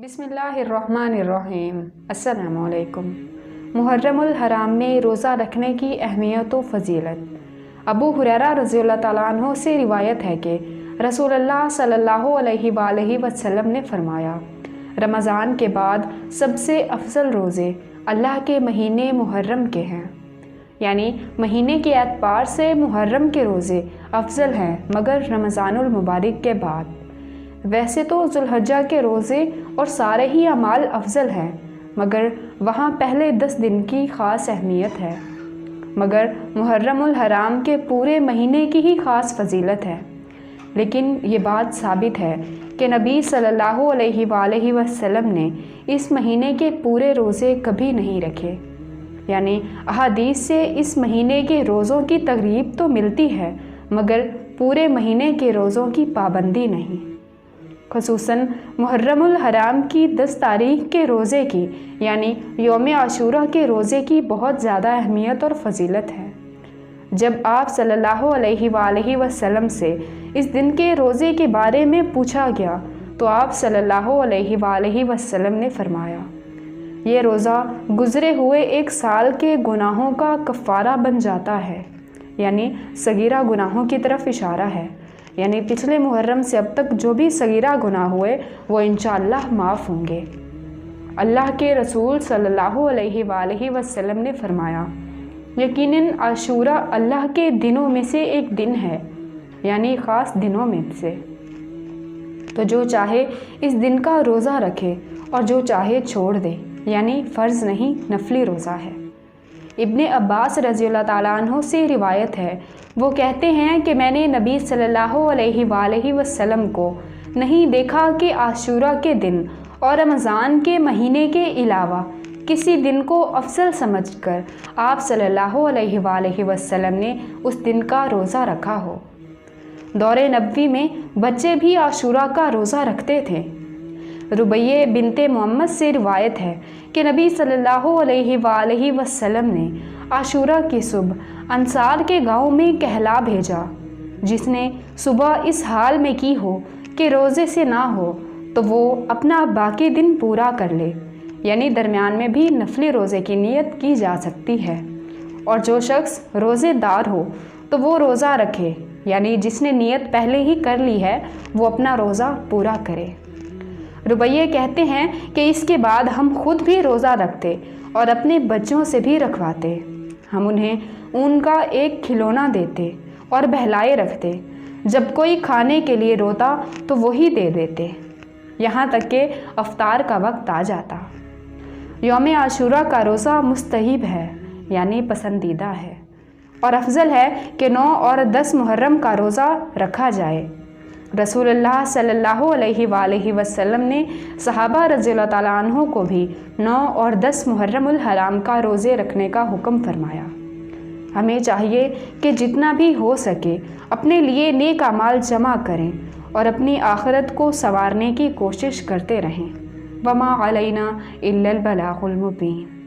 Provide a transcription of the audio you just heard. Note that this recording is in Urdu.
بسم اللہ الرحمن الرحیم۔ السلام علیکم۔ محرم الحرام میں روزہ رکھنے کی اہمیت و فضیلت۔ ابو ہریرہ رضی اللہ تعالیٰ عنہ سے روایت ہے کہ رسول اللہ صلی اللہ علیہ وآلہ وسلم نے فرمایا، رمضان کے بعد سب سے افضل روزے اللہ کے مہینے محرم کے ہیں، یعنی مہینے کے اعتبار سے محرم کے روزے افضل ہیں مگر رمضان المبارک کے بعد۔ ویسے تو ذوالحجہ کے روزے اور سارے ہی اعمال افضل ہیں مگر وہاں پہلے 10 دن کی خاص اہمیت ہے، مگر محرم الحرام کے پورے مہینے کی ہی خاص فضیلت ہے۔ لیکن یہ بات ثابت ہے کہ نبی صلی اللہ علیہ وآلہ وسلم نے اس مہینے کے پورے روزے کبھی نہیں رکھے، یعنی احادیث سے اس مہینے کے روزوں کی ترغیب تو ملتی ہے مگر پورے مہینے کے روزوں کی پابندی نہیں۔ خصوصاً محرم الحرام کی 10 تاریخ کے روزے کی یعنی یوم عاشوراء کے روزے کی بہت زیادہ اہمیت اور فضیلت ہے۔ جب آپ صلی اللہ علیہ وآلہ وسلم سے اس دن کے روزے کے بارے میں پوچھا گیا تو آپ صلی اللہ علیہ وآلہ وسلم نے فرمایا، یہ روزہ گزرے ہوئے 1 سال کے گناہوں کا کفارہ بن جاتا ہے، یعنی صغیرہ گناہوں کی طرف اشارہ ہے، یعنی پچھلے محرم سے اب تک جو بھی صغیرہ گناہ ہوئے وہ انشاءاللہ معاف ہوں گے۔ اللہ کے رسول صلی اللہ علیہ وآلہ وسلم نے فرمایا، یقیناً عاشوراء اللہ کے دنوں میں سے ایک دن ہے، یعنی خاص دنوں میں سے، تو جو چاہے اس دن کا روزہ رکھے اور جو چاہے چھوڑ دے، یعنی فرض نہیں نفلی روزہ ہے۔ ابن عباس رضی اللہ تعالیٰ عنہ سے روایت ہے، وہ کہتے ہیں کہ میں نے نبی صلی اللہ علیہ وآلہ وسلم کو نہیں دیکھا کہ عاشوراء کے دن اور رمضان کے مہینے کے علاوہ کسی دن کو افضل سمجھ کر آپ صلی اللہ علیہ وآلہ وسلم نے اس دن کا روزہ رکھا ہو۔ دور نبوی میں بچے بھی عاشوراء کا روزہ رکھتے تھے۔ ربیہ بنت محمد سے روایت ہے کہ نبی صلی اللہ علیہ وآلہ وسلم نے عاشوراء کی صبح انصار کے گاؤں میں کہلا بھیجا، جس نے صبح اس حال میں کی ہو کہ روزے سے نہ ہو تو وہ اپنا باقی دن پورا کر لے، یعنی درمیان میں بھی نفلی روزے کی نیت کی جا سکتی ہے، اور جو شخص روزے دار ہو تو وہ روزہ رکھے، یعنی جس نے نیت پہلے ہی کر لی ہے وہ اپنا روزہ پورا کرے۔ ربیہ کہتے ہیں کہ اس کے بعد ہم خود بھی روزہ رکھتے اور اپنے بچوں سے بھی رکھواتے، ہم انہیں اون کا ایک کھلونا دیتے اور بہلائے رکھتے، جب کوئی کھانے کے لیے روتا تو وہی دے دیتے، یہاں تک کہ افطار کا وقت آ جاتا۔ یوم عاشوراء کا روزہ مستحب ہے، یعنی پسندیدہ ہے، اور افضل ہے کہ 9 اور 10 محرم کا روزہ رکھا جائے۔ رسول اللہ صلی اللہ علیہ وآلہ وسلم نے صحابہ رضی اللہ تعالیٰ عنہ کو بھی 9 اور 10 محرم الحرام کا روزے رکھنے کا حکم فرمایا۔ ہمیں چاہیے کہ جتنا بھی ہو سکے اپنے لیے نیک اعمال جمع کریں اور اپنی آخرت کو سنوارنے کی کوشش کرتے رہیں۔ وما علینا الا البلاغ المبین۔